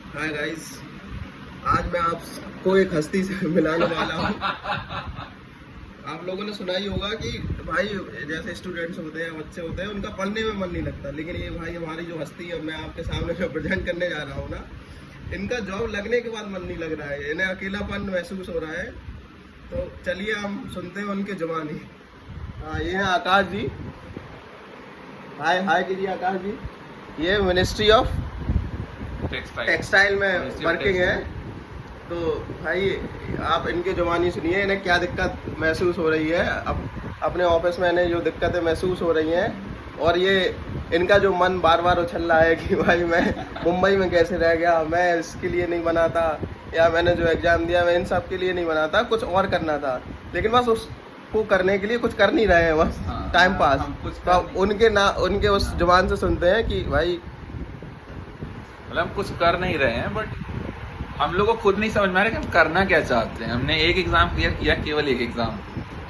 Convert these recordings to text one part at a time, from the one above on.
Hi guys, आज मैं आपको एक हस्ती से मिलाने वाला हूँ। आप लोगों ने सुना ही होगा कि भाई जैसे स्टूडेंट्स होते हैं, बच्चे होते हैं, उनका पढ़ने में मन नहीं लगता, लेकिन ये भाई हमारी जो हस्ती है, मैं आपके सामने जो प्रेजेंट करने जा रहा हूँ ना, इनका जॉब लगने के बाद मन नहीं लग रहा है, इन्हें अकेलापन महसूस हो रहा है। तो चलिए हम सुनते हैं उनके जुबानी। हाँ, ये है आकाश जी। हाय हाय कीजिए आकाश जी। ये मिनिस्ट्री ऑफ टेक्सटाइल में वर्किंग है। तो भाई आप इनकी जुबानी सुनिए, इन्हें क्या दिक्कत महसूस हो रही है, अब अपने ऑफिस में इन्हें जो दिक्कतें महसूस हो रही हैं, और ये इनका जो मन बार बार उछल रहा है कि भाई मैं मुंबई में कैसे रह गया, मैं इसके लिए नहीं बना था, या मैंने जो एग्ज़ाम दिया मैं इन सब के लिए नहीं बना था, कुछ और करना था, लेकिन बस उसको करने के लिए कुछ कर नहीं रहे हैं, बस टाइम पास। तो आप उनके उस जुबान से सुनते हैं कि भाई मतलब हम कुछ कर नहीं रहे हैं, बट हम लोग को खुद नहीं समझ में आ रहा कि हम करना क्या चाहते हैं। हमने एक एग्ज़ाम क्लियर किया, केवल एक एग्ज़ाम,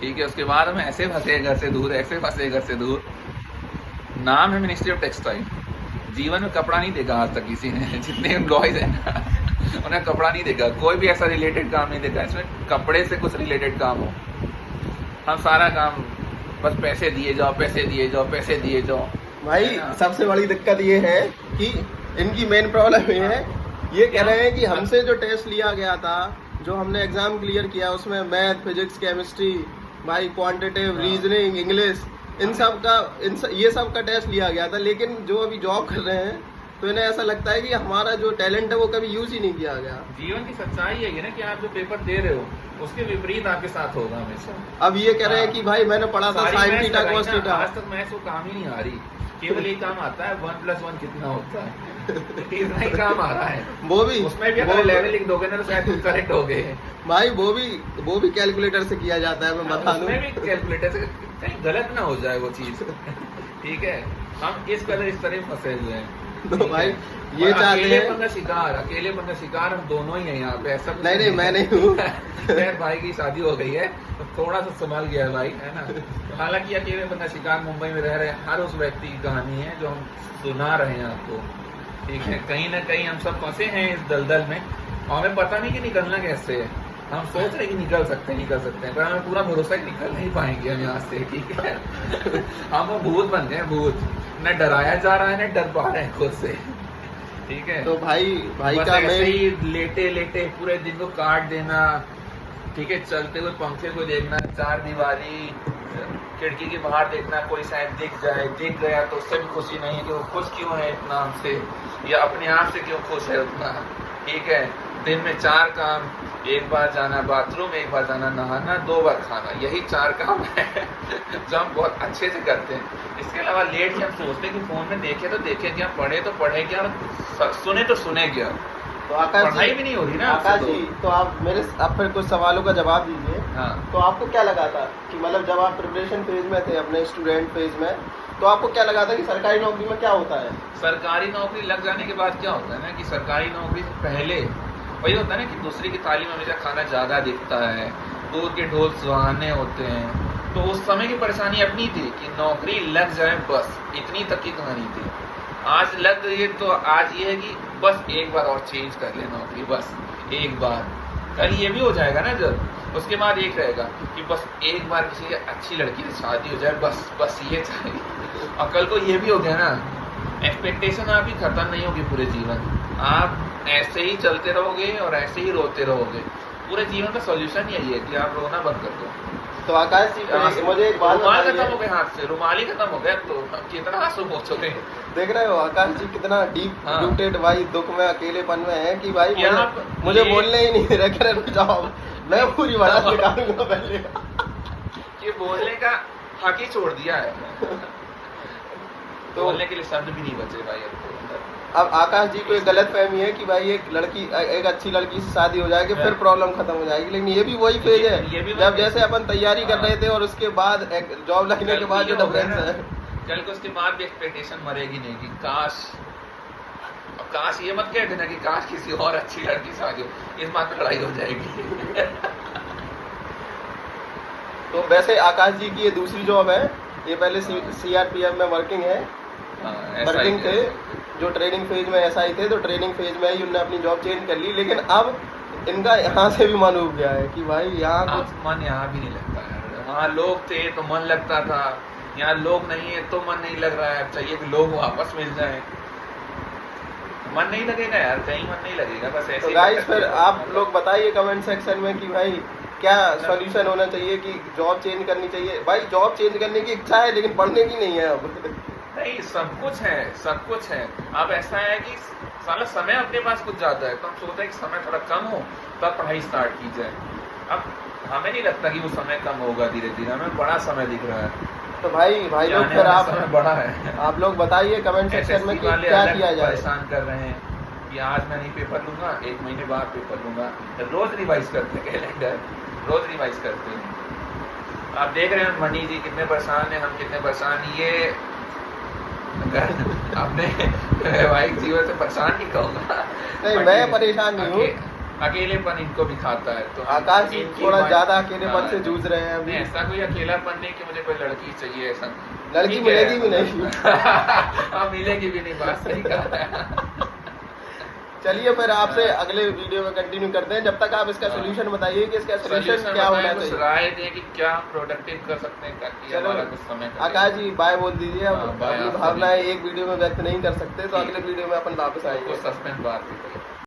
ठीक है। उसके बाद हम ऐसे फंसे घर से दूर, ऐसे फंसे घर से दूर। नाम है मिनिस्ट्री ऑफ टेक्सटाइल। जीवन में कपड़ा नहीं देखा आज तक किसी ने, जितने एम्प्लॉयज हैं ना, उन्हें कपड़ा नहीं देखा, कोई भी ऐसा रिलेटेड काम नहीं देखा इसमें कपड़े से कुछ रिलेटेड काम हो। हम सारा काम बस पैसे दिए जाओ, पैसे दिए जाओ, पैसे दिए जाओ। भाई सबसे बड़ी दिक्कत ये है कि इनकी मेन प्रॉब्लम ये है, ये कह रहे हैं कि हमसे जो टेस्ट लिया गया था, जो हमने एग्जाम क्लियर किया, उसमें मैथ, फिजिक्स, केमिस्ट्री, भाई क्वांटिटेटिव, रीजनिंग, इंग्लिश, ये सब का टेस्ट लिया गया था, लेकिन जो अभी जॉब कर रहे हैं तो इन्हें ऐसा लगता है कि हमारा जो टैलेंट है वो कभी यूज ही नहीं किया गया। जीवन की सच्चाई है ना कि आप जो पेपर दे रहे हो उसके विपरीत आपके साथ होगा हमेशा। अब ये कह रहे हैं कि भाई मैंने पढ़ा था साइन थीटा कॉस थीटा, आज तक मैथ्स वो काम ही नहीं आ रही, केवल एक काम आता है 1+1 कितना होता है, इतना ही काम आ रहा है। वो भी उसमें भी अगर लेवल लिख दोगे ना तो शायद करेक्ट हो गए। भाई वो भी कैलकुलेटर से किया जाता है, मैं बता दूं। उसमें भी कैलकुलेटर से कहीं गलत ना हो जाए वो चीज, ठीक है। हम इस तरह फंसे हुए हैं। तो भाई ये चाहते हैं अकेलेपन का शिकार हम दोनों ही हैं यहाँ पे, ऐसा नहीं मैं नहीं हूँ। मेरे भाई की शादी हो गई है तो थोड़ा सा संभाल गया है भाई, है ना। हालांकि अकेलेपन का शिकार मुंबई में रह रहे हर उस व्यक्ति की कहानी है जो हम सुना रहे हैं आपको, ठीक है। कहीं ना कहीं हम सब फंसे हैं इस दलदल में और हमें पता नहीं कि निकलना कैसे है। हम सोच रहे कि निकल सकते हैं, पर हमें पूरा भरोसा कि निकल नहीं पाएंगे हम यहाँ से, ठीक है। हम वो भूत बन गए, भूत, न डराया जा रहा है न डर पा रहे हैं खुद से, ठीक है। तो भाई का ऐसे ही लेटे पूरे दिन को काट देना, ठीक है। चलते हुए पंखे को देखना, चार दीवारी, खिड़की के बाहर देखना, कोई शायद दिख गया तो उससे भी खुशी नहीं है कि वो खुश क्यों है इतना हमसे, या अपने आप से क्यों खुश है उतना, ठीक है। दिन में 4 काम, एक बार जाना बाथरूम, एक बार जाना नहाना, 2 बार खाना, यही 4 काम है जो हम बहुत अच्छे से करते हैं। इसके अलावा लेट के हम सोचते हैं कि फोन में देखे तो देखे क्या, पढ़े तो पढ़े क्या, सुने तो सुने क्या। तो आकाश पढ़ाई भी नहीं हो रही ना आकाश जी, तो आप फिर कुछ सवालों का जवाब दीजिए। हाँ। तो आपको क्या लगा था कि मतलब जब आप प्रिपरेशन फेज में थे, अपने स्टूडेंट फेज में, तो आपको क्या लगा था कि सरकारी नौकरी में क्या होता है? सरकारी नौकरी लग जाने के बाद क्या होता है ना कि सरकारी नौकरी से पहले वही होता है ना कि दूसरी की थाली में हमेशा खाना ज़्यादा दिखता है, दूध के ढोल सुहाने होते हैं। तो उस समय की परेशानी अपनी थी कि नौकरी लग जाए, बस इतनी तक की कहानी थी। आज लग गई है तो आज ये है कि बस एक बार और चेंज कर ले नौकरी, बस एक बार। कल ये भी हो जाएगा ना, जब उसके बाद एक रहेगा कि बस एक बार किसी अच्छी लड़की से शादी हो जाए, बस ये चाहिए। और कल को ये भी हो गया ना, एक्सपेक्टेशन आपकी खत्म नहीं होगी पूरे जीवन, आप ऐसे ही चलते रहोगे और ऐसे ही रोते रहोगे। पूरे जीवन का सॉल्यूशन यही है कि आप रोना बंद कर दो। तो आकाश जी मुझे एक बात रुमाल खत्म हो गए हाथ से, रुमाल ही खत्म हो गया तो कितना आंसू पहुंचोगे। देख रहे हो आकाश जी कितना डीप रूटेड भाई दुख में, अकेलेपन में है कि भाई मुझे बोलने ही नहीं दे रहे, कह रहे रुक जाओ मैं पूरी बात निकालूंगा पहले। ये बोलने का हक ही छोड़ दिया है, तो बोलने के लिए शब्द भी नहीं बचे भाई। अब आकाश जी को एक गलत फहमी है कि भाई एक अच्छी लड़की से शादी हो जाएगी फिर प्रॉब्लम खत्म हो जाएगी, लेकिन ये भी वही फेज है जब जैसे अपन तैयारी कर रहे थे और उसके बाद जॉब लगने के बाद जो डिफरेंस है, कल को उसके बाद भी एक्सपेक्टेशन मरेगी नहीं कि काश ये मत कह देना कि काश किसी और अच्छी लड़की से शादी हो, इस बात पर लड़ाई हो जाएगी। तो वैसे आकाश जी की ये दूसरी जॉब है, ये पहले CRPF में वर्किंग थे, जो ट्रेनिंग फेज में ऐसा ही थे, तो ट्रेनिंग फेज में ही उन्होंने अपनी जॉब चेंज कर ली, लेकिन अब इनका यहाँ से भी मन उब गया है कि भाई यहाँ अब कुछ मन यहाँ भी नहीं लगता यार। वहाँ लोग थे तो मन लगता था, यहाँ लोग नहीं है तो मन नहीं लग रहा है। चाहिए कि लोग वापस मिल जाए, मन नहीं लगेगा यार, कहीं मन नहीं लगेगा, बस ऐसे तो ही गाइस भटकते फिर रहो। आप लोग बताइए कमेंट सेक्शन में कि भाई क्या सॉल्यूशन होना चाहिए, कि जॉब चेंज करनी चाहिए। भाई जॉब चेंज करने की इच्छा है लेकिन पढ़ने की नहीं है अब। नहीं, सब कुछ है, सब कुछ है। अब ऐसा है कि साला समय अपने पास कुछ ज्यादा है, तो हम सोचते हैं कि समय थोड़ा कम हो तब पढ़ाई स्टार्ट की जाए। अब हमें नहीं लगता कि वो समय कम होगा, धीरे धीरे हमें बड़ा समय दिख रहा है। तो भाई लोग आने फिर वाला आप समय बड़ा है। आप लोग बताइए कमेंट सेक्शन में SSC कि वाले क्या अलग किया जाए। परेशान कर रहे हैं कि आज मैं नहीं पेपर लूंगा, 1 महीने बाद पेपर लूंगा। रोज रिवाइज करते हैं कैलेंडर, रोज रिवाइज करते हैं। आप देख रहे हैं मनी जी कितने परेशान हैं, हम कितने परेशान। ये अगर अपने वैवाहिक जीवन से परेशान नहीं कहूँगा, नहीं मैं परेशान नहीं हूँ, अकेलेपन इनको भी खाता है। तो आकाश जी इनकी थोड़ा बात- ज्यादा अकेलेपन हाँ, से जूझ रहे हैं नहीं अभी। ऐसा कोई अकेलापन नहीं कि मुझे कोई लड़की चाहिए, ऐसा लड़की ठीक है। मिलेगी भी नहीं। हाँ मिलेगी भी नहीं, बात सही कहा है। चलिए फिर आपसे अगले वीडियो में कंटिन्यू करते हैं। जब तक आप इसका सोल्यूशन बताइए कि इसका सोल्यूशन Solution क्या होना बताएं, कुछ चाहिए। राय दें कि क्या प्रोडक्टिव कर सकते हैं ताकि चलो हमारा कुछ समय कटे। आकाश जी बाय बोल दीजिए। अब हाँ, बाय अपनी आप भावनाएं सभी। एक वीडियो में व्यक्त नहीं कर सकते, तो ठीक। अगले वीडियो में अपन वापस कुछ आएंगे। सस्पेंस बात भी करें।